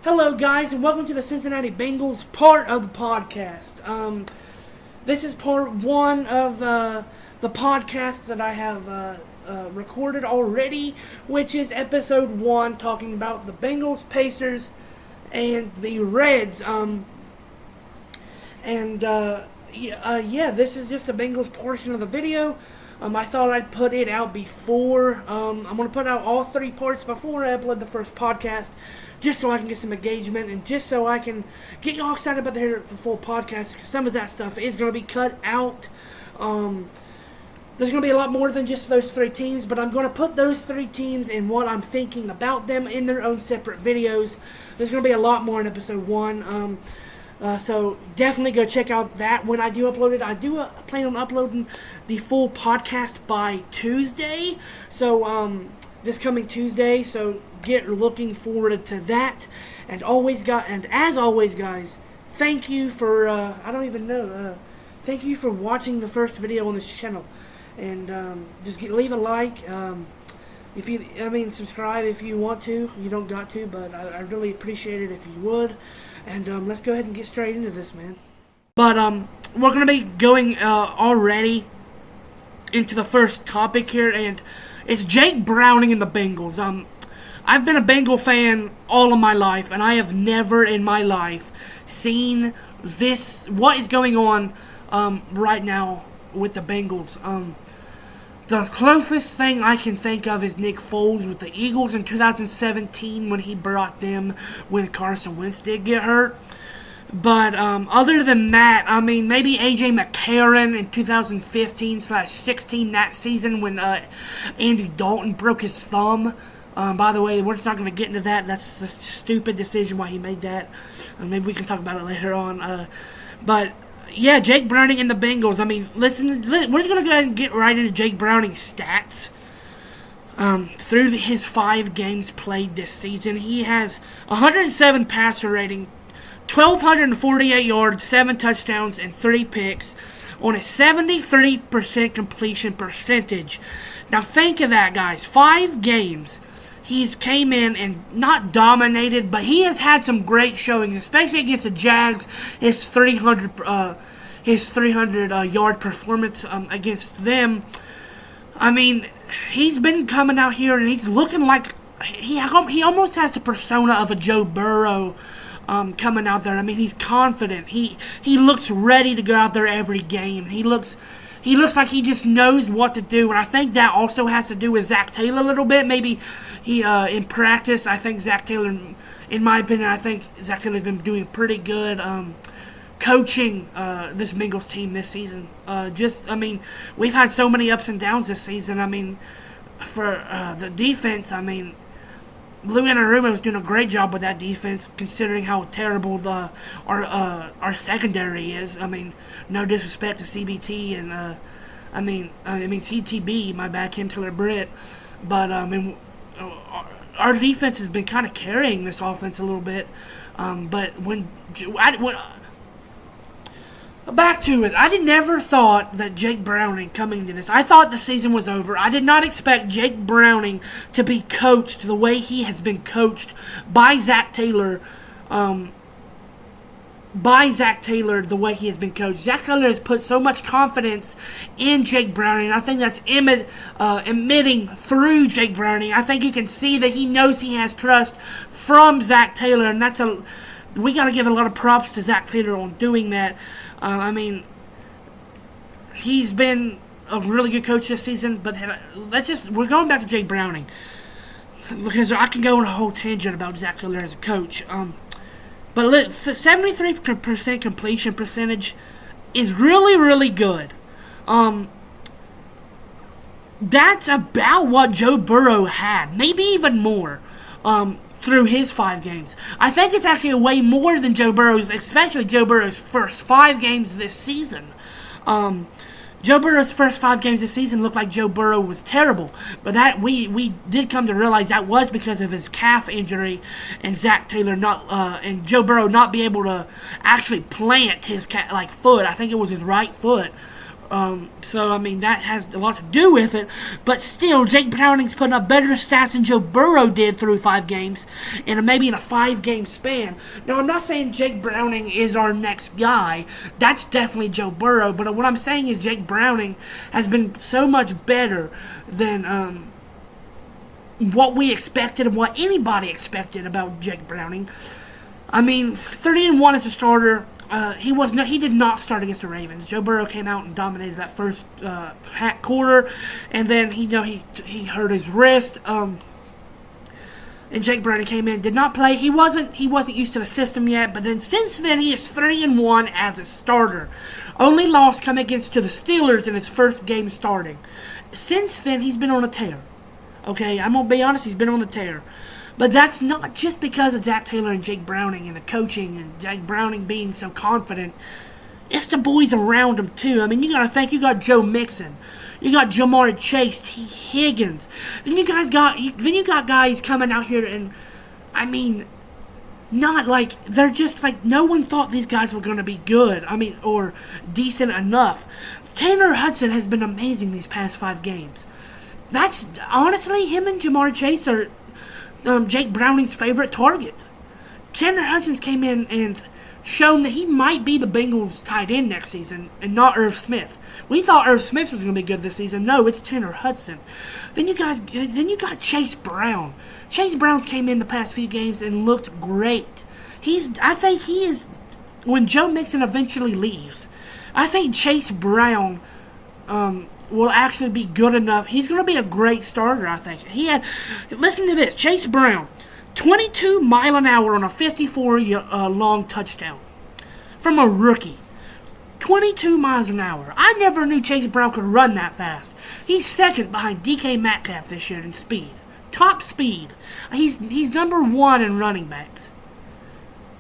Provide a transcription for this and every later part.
Hello, guys, and welcome to the Cincinnati Bengals part of the podcast. This is part one of the podcast that I have recorded already, which is episode 1, talking about the Bengals, Pacers, and the Reds. This is just the Bengals portion of the video. I thought I'd put it out before. I'm going to put out all 3 parts before I upload the first podcast, just so I can get some engagement and just so I can get y'all excited about the full podcast, because some of that stuff is going to be cut out. There's going to be a lot more than just those 3 teams, but I'm going to put those 3 teams and what I'm thinking about them in their own separate videos. There's going to be a lot more in episode 1. So definitely go check out that when I do upload it. I do plan on uploading the full podcast by Tuesday. So this coming Tuesday. So get looking forward to that. And as always, guys, thank you for thank you for watching the first video on this channel. And leave a like. Subscribe if you want to. You don't got to, but I really appreciate it if you would. And let's go ahead and get straight into this, man. But we're going to be going already into the first topic here, and it's Jake Browning and the Bengals. I've been a Bengal fan all of my life, and I have never in my life seen what is going on right now with the Bengals. The closest thing I can think of is Nick Foles with the Eagles in 2017 when he brought them when Carson Wentz did get hurt. But other than that, maybe A.J. McCarron in 2015/16, that season when Andy Dalton broke his thumb. By the way, we're just not going to get into that. That's a stupid decision why he made that. Maybe we can talk about it later on. But yeah, Jake Browning and the Bengals. Listen, we're going to go ahead and get right into Jake Browning's stats. Through his 5 games played this season, he has 107 passer rating, 1,248 yards, 7 touchdowns, and 3 picks on a 73% completion percentage. Now think of that, guys. 5 games. He's came in and not dominated, but he has had some great showings, especially against the Jags. His 300 yard performance against them. He's been coming out here and he's looking like he almost has the persona of a Joe Burrow coming out there. He's confident. He looks ready to go out there every game. He looks like he just knows what to do, and I think that also has to do with Zach Taylor a little bit. Maybe he in practice, I think Zach Taylor, in my opinion, I think Zach Taylor's been doing pretty good coaching this Bengals team this season. We've had so many ups and downs this season. For the defense, Lou Anarumo was doing a great job with that defense, considering how terrible our secondary is. No disrespect to CBT and CTB, my bad, Kim Taylor Britt, but our defense has been kind of carrying this offense a little bit. Back to it. I never thought that Jake Browning coming into this, I thought the season was over. I did not expect Jake Browning to be coached the way he has been coached by Zach Taylor. The way he has been coached. Zach Taylor has put so much confidence in Jake Browning. I think that's emitting through Jake Browning. I think you can see that he knows he has trust from Zach Taylor, and we got to give a lot of props to Zach Taylor on doing that. He's been a really good coach this season, but we're going back to Jake Browning, because I can go on a whole tangent about Zach Taylor as a coach. But 73% completion percentage is really, really good. That's about what Joe Burrow had, maybe even more. Through his 5 games. I think it's actually way more than Joe Burrow's, especially Joe Burrow's first 5 games this season. Joe Burrow's first 5 games this season looked like Joe Burrow was terrible, but that we did come to realize that was because of his calf injury and Zach Taylor and Joe Burrow not be able to actually plant his foot. I think it was his right foot. So, I mean, that has a lot to do with it. But still, Jake Browning's putting up better stats than Joe Burrow did through 5 games, maybe in a 5-game span. Now, I'm not saying Jake Browning is our next guy. That's definitely Joe Burrow. But what I'm saying is Jake Browning has been so much better than what we expected and what anybody expected about Jake Browning. I mean, 30-1 as a starter. He did not start against the Ravens. Joe Burrow came out and dominated that first quarter, and then he hurt his wrist. And Jake Browning came in, did not play. He wasn't used to the system yet. But then since then, he is 3-1 as a starter. Only loss come against to the Steelers in his first game starting. Since then, he's been on a tear. Okay, I'm gonna be honest. He's been on a tear. But that's not just because of Zach Taylor and Jake Browning and the coaching and Jake Browning being so confident. It's the boys around him, too. I mean, you got to think you got Joe Mixon. You got Jamar Chase, T. Higgins. Then you got guys coming out here and, I mean, not like, they're just like, no one thought these guys were going to be good. I mean, or decent enough. Tanner Hudson has been amazing these past 5 games. That's, honestly, him and Jamar Chase are Jake Browning's favorite target. Tanner Hudson came in and shown that he might be the Bengals tight end next season and not Irv Smith. We thought Irv Smith was going to be good this season. No, it's Tanner Hudson. Then you got Chase Brown. Chase Brown's came in the past few games and looked great. I think he is, when Joe Mixon eventually leaves, I think Chase Brown will actually be good enough. He's going to be a great starter, I think. Listen to this, Chase Brown, 22 mile an hour on a 54-long touchdown from a rookie. 22 miles an hour. I never knew Chase Brown could run that fast. He's second behind DK Metcalf this year in speed. Top speed. He's number 1 in running backs.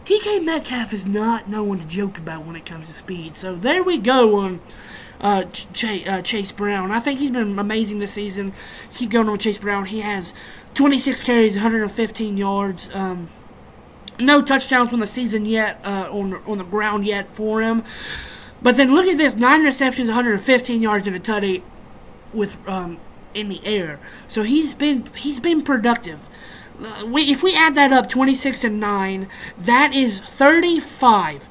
DK Metcalf is not no one to joke about when it comes to speed. So there we go on Chase Brown. I think he's been amazing this season. Keep going on with Chase Brown. He has 26 carries, 115 yards. No touchdowns on the season yet, on the ground yet for him. But then look at this: 9 receptions, 115 yards, and a tutty with in the air. So he's been productive. If we add that up, 26 and 9, that is 35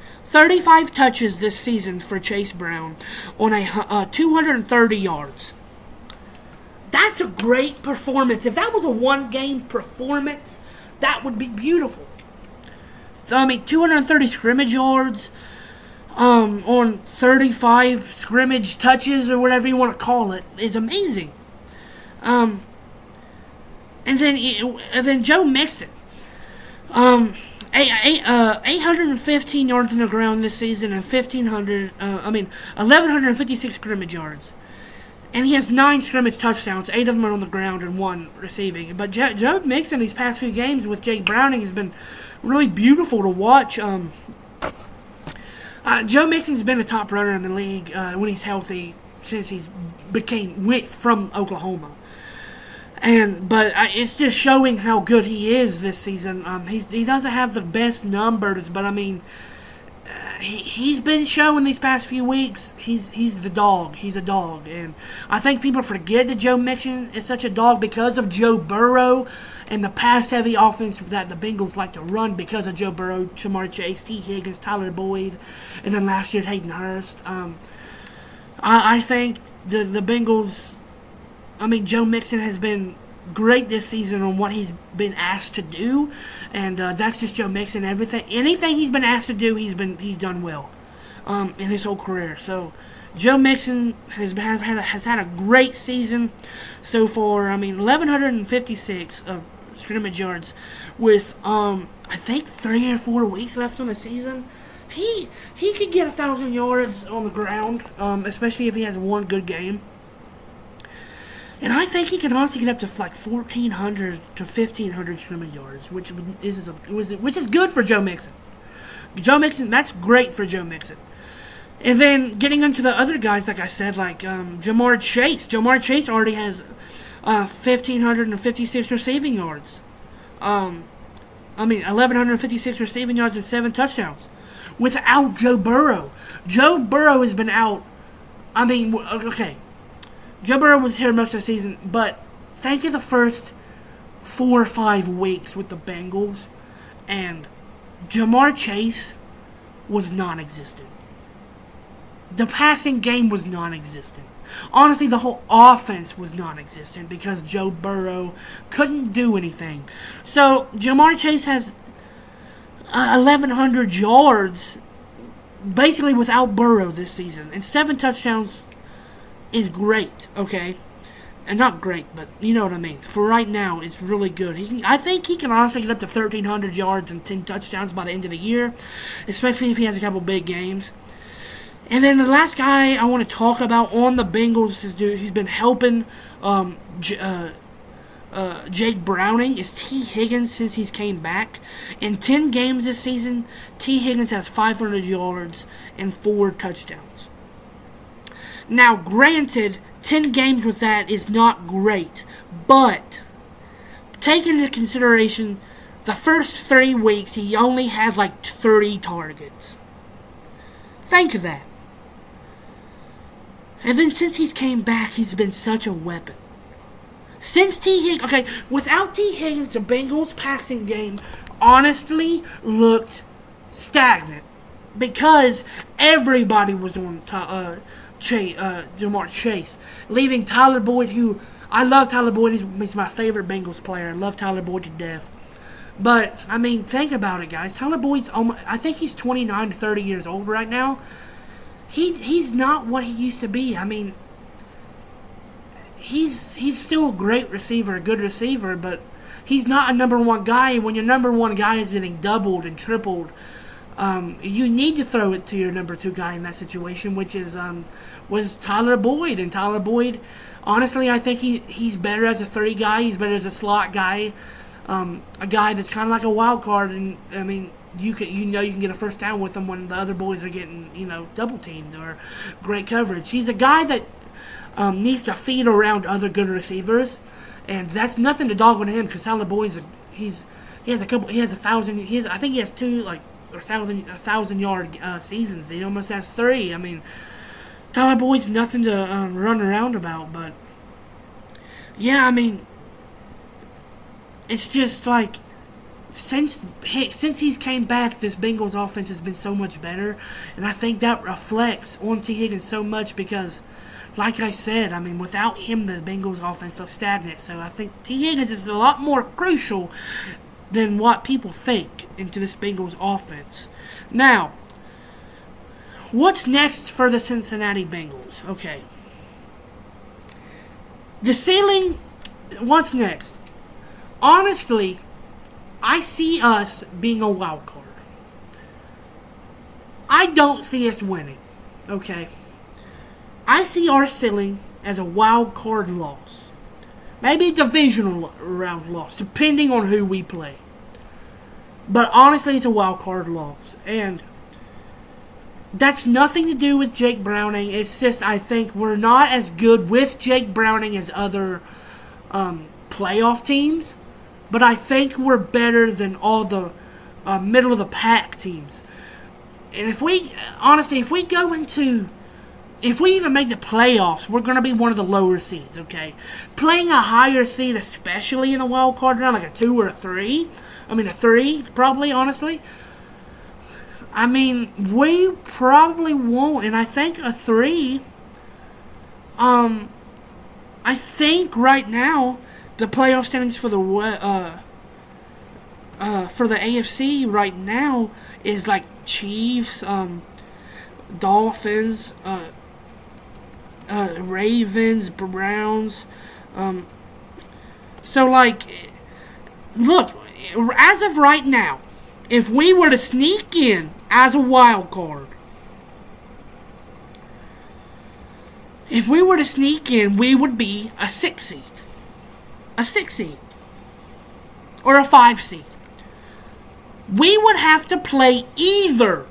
touches this season for Chase Brown on a 230 yards. That's a great performance. If that was a 1-game performance, that would be beautiful. I mean, 230 scrimmage yards on 35 scrimmage touches or whatever you want to call it is amazing. And then Joe Mixon. 815 yards on the ground this season and 1,156 scrimmage yards. And he has 9 scrimmage touchdowns. 8 of them are on the ground and 1 receiving. But Joe Mixon these past few games with Jake Browning has been really beautiful to watch. Joe Mixon's been a top runner in the league when he's healthy since went from Oklahoma. But it's just showing how good he is this season. He doesn't have the best numbers, but I mean, he's been showing these past few weeks. He's the dog. He's a dog, and I think people forget that Joe Mixon is such a dog because of Joe Burrow and the pass-heavy offense that the Bengals like to run because of Joe Burrow, Jamar Chase, T. Higgins, Tyler Boyd, and then last year Hayden Hurst. I think the Bengals. I mean, Joe Mixon has been great this season on what he's been asked to do, and that's just Joe Mixon. Anything he's been asked to do, he's done well in his whole career. So Joe Mixon has had a great season so far. I mean, 1,156 scrimmage yards with I think 3 or 4 weeks left on the season. He could get 1,000 yards on the ground, especially if he has one good game. And I think he can honestly get up to like 1,400 to 1,500 scrimmage yards, which is good for Joe Mixon. Joe Mixon, that's great for Joe Mixon. And then getting into the other guys, like I said, like Jamar Chase. Jamar Chase already has 1,556 receiving yards. 1,156 receiving yards and 7 touchdowns without Joe Burrow. Joe Burrow has been out I mean, okay. Joe Burrow was here most of the season, but think of the first 4 or 5 weeks with the Bengals, and Jamar Chase was non-existent. The passing game was non-existent. Honestly, the whole offense was non-existent because Joe Burrow couldn't do anything. So, Jamar Chase has 1,100 yards basically without Burrow this season. And 7 touchdowns is great, okay? And not great, but you know what I mean. For right now, it's really good. I think he can honestly get up to 1,300 yards and 10 touchdowns by the end of the year, especially if he has a couple big games. And then the last guy I want to talk about on the Bengals is he's been helping Jake Browning is T. Higgins since he's came back. In 10 games this season, T. Higgins has 500 yards and 4 touchdowns. Now, granted, 10 games with that is not great, but take into consideration the first 3 weeks he only had like 30 targets. Think of that. And then since he's came back, he's been such a weapon. Since T. Higgins, okay, without T. Higgins, the Bengals passing game honestly looked stagnant because everybody was on Jamar Chase, leaving Tyler Boyd, who I love. Tyler Boyd, he's my favorite Bengals player. I love Tyler Boyd to death. But I mean, think about it, guys. Tyler Boyd's I think he's 29 to 30 years old right now. He's not what he used to be. I mean, he's still a great receiver, a good receiver, but he's not a number one guy. When your number one guy is getting doubled and tripled, you need to throw it to your number 2 guy in that situation, which was Tyler Boyd. And Tyler Boyd, honestly, I think he's better as a 3 guy. He's better as a slot guy, a guy that's kind of like a wild card. And I mean, you can get a first down with him when the other boys are getting double teamed or great coverage. He's a guy that needs to feed around other good receivers, and that's nothing to dog on him because Tyler Boyd's I think he has 2 1,000 yard seasons. He almost has 3. I mean, Tyler Boyd's nothing to run around about, but yeah, I mean, it's just like since he's came back, this Bengals offense has been so much better, and I think that reflects on T. Higgins so much because, like I said, I mean, without him, the Bengals offense looks stagnant. So I think T. Higgins is a lot more crucial than what people think into this Bengals offense. Now, what's next for the Cincinnati Bengals? Okay. The ceiling, what's next? Honestly, I see us being a wild card. I don't see us winning. Okay. I see our ceiling as a wild card loss. Maybe a divisional round loss, depending on who we play. But honestly, it's a wild card loss. And that's nothing to do with Jake Browning. It's just I think we're not as good with Jake Browning as other playoff teams. But I think we're better than all the middle-of-the-pack teams. And if we even make the playoffs, we're going to be one of the lower seeds, okay? Playing a higher seed, especially in a wild card round, like a 2 or a 3. I mean, a 3, probably, honestly. I mean, we probably won't. And I think a 3, I think right now, the playoff standings for the AFC right now is like Chiefs, Dolphins, Ravens, Browns. So, like, look, as of right now, if we were to sneak in as a wild card, we would be a 6 seed. A 6 seed. Or a 5 seed. We would have to play either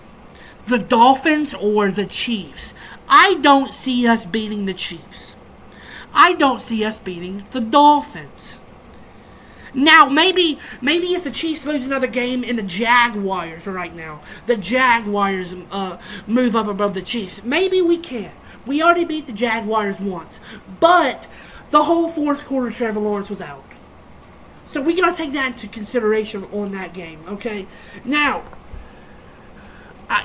the Dolphins or the Chiefs. I don't see us beating the Chiefs. I don't see us beating the Dolphins. Now, maybe if the Chiefs lose another game and the Jaguars right now, the Jaguars move up above the Chiefs, maybe we can. We already beat the Jaguars once, but the whole fourth quarter Trevor Lawrence was out. So we got to take that into consideration on that game, okay? Now,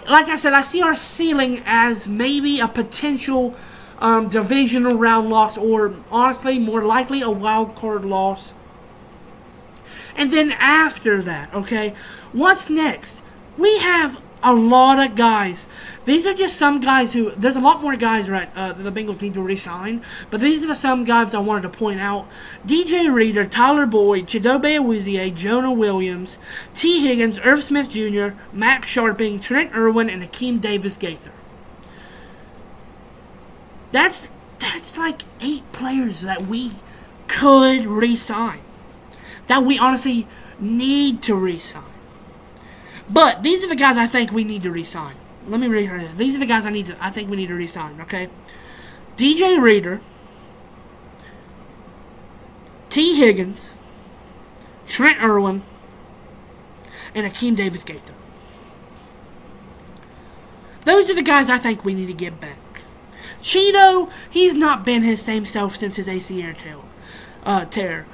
like I said, I see our ceiling as maybe a potential divisional round loss, or honestly, more likely a wild card loss. And then after that, okay, what's next? We have a lot of guys. These are just some guys who, there's a lot more guys, right, that the Bengals need to re-sign, but these are some guys I wanted to point out. DJ Reader, Tyler Boyd, Chidobe Awuzie, Jonah Williams, T. Higgins, Irv Smith Jr., Max Sharping, Trent Irwin, and Akeem Davis-Gaither. That's like 8 players that we could re-sign, that we honestly need to re-sign. But these are the guys I think we need to re-sign. Let me read this. These are the guys I think we need to re-sign, okay? DJ Reader, T. Higgins, Trent Irwin, and Akeem Davis-Gaither. Those are the guys I think we need to get back. Cheeto, he's not been his same self since his ACL tear.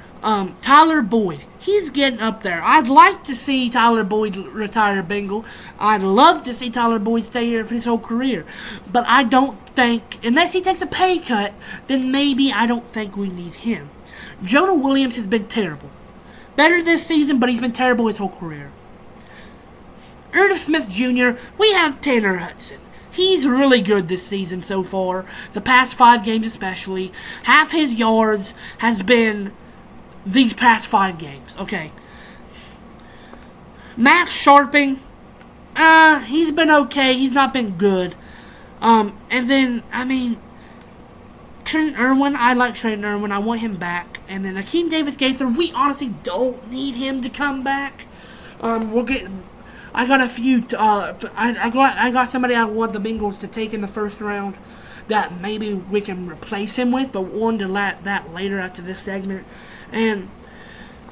Tyler Boyd, he's getting up there. I'd like to see Tyler Boyd retire a Bengal. I'd love to see Tyler Boyd stay here for his whole career. But I don't think, unless he takes a pay cut, then maybe I don't think we need him. Jonah Williams has been terrible. Better this season, but he's been terrible his whole career. Irv Smith Jr., we have Tanner Hudson. He's really good this season so far. The past 5 games especially. Half his yards has been these past 5 games. Okay. Max Sharping, he's been okay. He's not been good. And then, Trent Irwin, I like Trent Irwin. I want him back. And then Akeem Davis-Gaither, we honestly don't need him to come back. I got a few. I got somebody I want the Bengals to take in the first round that maybe we can replace him with, but we'll on to that later after this segment. And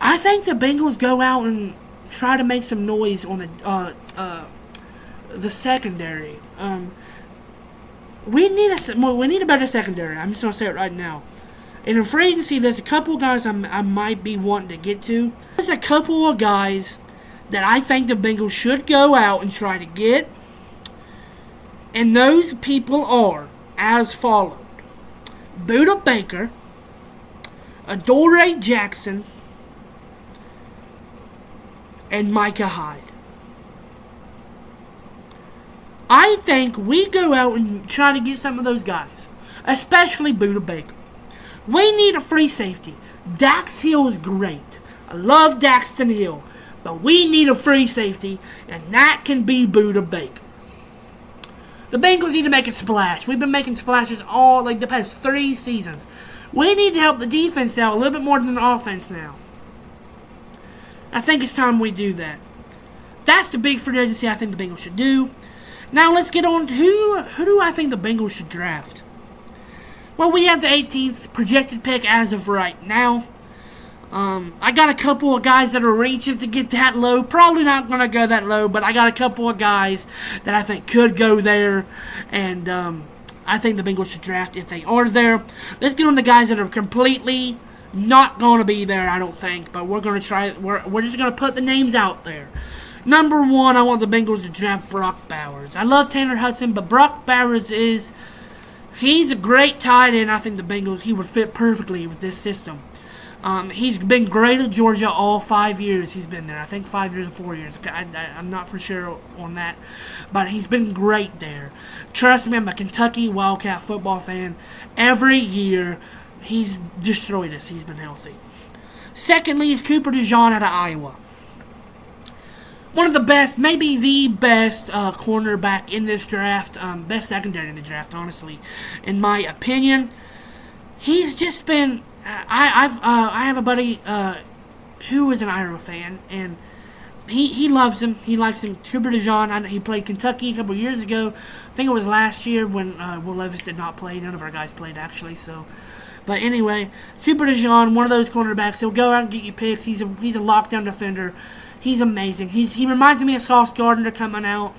I think the Bengals go out and try to make some noise on the secondary. We need a better secondary. I'm just gonna say it right now. And in free agency, there's a couple guys I might be wanting to get to. There's a couple of guys that I think the Bengals should go out and try to get. And those people are as followed: Buda Baker, Adoree Jackson, and Micah Hyde. I think we go out and try to get some of those guys, especially Buda Baker. We need a free safety. Dax Hill is great. I love Daxton Hill. But we need a free safety, and that can be Buda Baker. The Bengals need to make a splash. We've been making splashes all, the past 3 seasons. We need to help the defense out a little bit more than the offense now. I think it's time we do that. That's the big free agency I think the Bengals should do. Now let's get on to who do I think the Bengals should draft? Well, we have the 18th projected pick as of right now. I got a couple of guys that are reaches to get that low. Probably not going to go that low, but I got a couple of guys that I think could go there. And I think the Bengals should draft if they are there. Let's get on the guys that are completely not going to be there, I don't think. But we're going to try. We're just going to put the names out there. Number 1, I want the Bengals to draft Brock Bowers. I love Tanner Hudson, but Brock Bowers he's a great tight end. I think the Bengals, he would fit perfectly with this system. He's been great at Georgia all 5 years he's been there. I think 5 years or 4 years. I'm not for sure on that. But he's been great there. Trust me, I'm a Kentucky Wildcat football fan. Every year, he's destroyed us. He's been healthy. Secondly is Cooper DeJean out of Iowa. One of the best, maybe the best cornerback in this draft. Best secondary in the draft, honestly. In my opinion. He's just been... I have a buddy who is an Iowa fan, and he loves him. He likes him. Cooper DeJean, he played Kentucky a couple years ago. I think it was last year when Will Levis did not play. None of our guys played, actually. But anyway, Cooper DeJean, one of those cornerbacks. He'll go out and get you picks. He's a lockdown defender. He's amazing. He reminds me of Sauce Gardner coming out.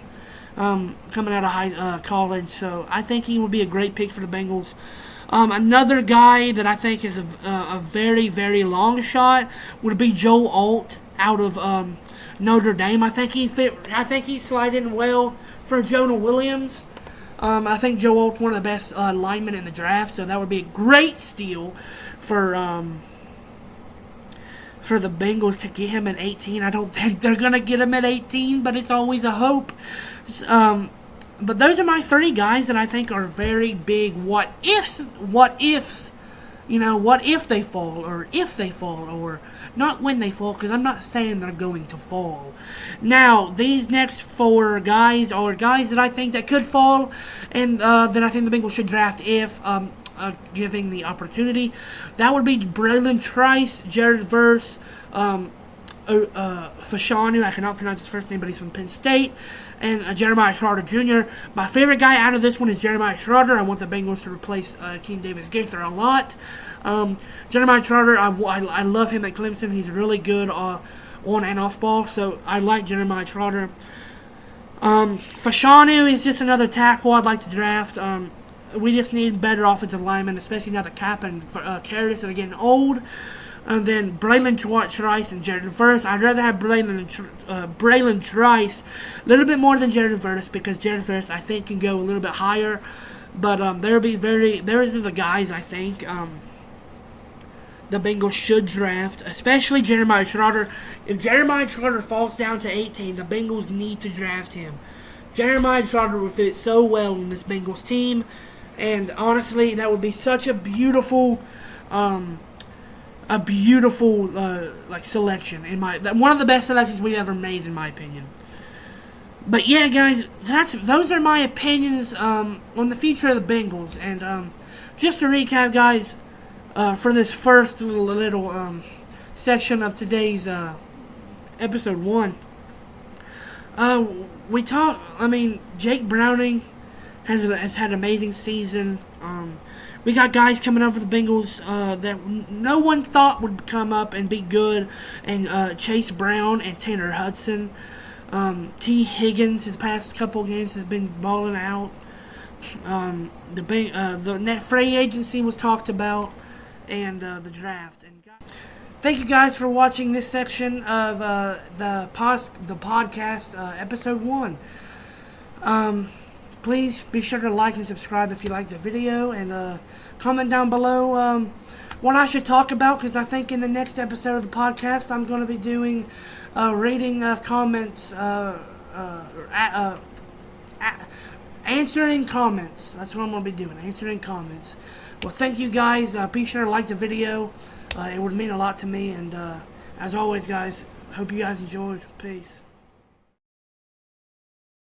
coming out of college. So I think he would be a great pick for the Bengals. Another guy that I think is a very, very long shot would be Joe Alt out of Notre Dame. I think he's sliding well for Jonah Williams. I think Joe Alt's one of the best linemen in the draft, so that would be a great steal for the Bengals to get him at 18. I don't think they're going to get him at 18, but it's always a hope. But those are my 3 guys that I think are very big what ifs. You know, what if they fall, or if they fall, or not when they fall, because I'm not saying they're going to fall. Now, these next 4 guys are guys that I think that could fall, and that I think the Bengals should draft if giving the opportunity. That would be Braylon Trice, Jared Verse, Fashanu, I cannot pronounce his first name, but he's from Penn State, and Jeremiah Schroeder Jr. My favorite guy out of this one is Jeremiah Schroeder. I want the Bengals to replace King Davis Gaither a lot. Jeremiah Schroeder, I love him at Clemson. He's really good on and off ball, so I like Jeremiah Schroeder. Fashanu is just another tackle I'd like to draft. We just need better offensive linemen, especially now that Cap and Thaddeus are getting old. And then Braylon Trice and Jared Verse. I'd rather have Braylon Trice a little bit more than Jared Verse, because Jared Verse I think can go a little bit higher. But those are the guys I think the Bengals should draft, especially Jeremiah Schroeder. If Jeremiah Schroeder falls down to 18, the Bengals need to draft him. Jeremiah Schroeder will fit so well in this Bengals team, and honestly, that would be such a beautiful selection one of the best selections we've ever made, in my opinion. But yeah, guys, those are my opinions on the future of the Bengals. And just to recap, guys, for this first little section of today's episode 1, Jake Browning has had an amazing season. We got guys coming up with the Bengals that no one thought would come up and be good, and Chase Brown and Tanner Hudson. T. Higgins, his past couple games, has been balling out. The net free agency was talked about, and the draft. And thank you guys for watching this section of the podcast, episode 1. Please be sure to like and subscribe if you like the video, and comment down below what I should talk about, because I think in the next episode of the podcast I'm going to be doing reading comments, answering comments. That's what I'm going to be doing, answering comments. Well, thank you guys. Be sure to like the video. It would mean a lot to me, and as always, guys, hope you guys enjoyed. Peace.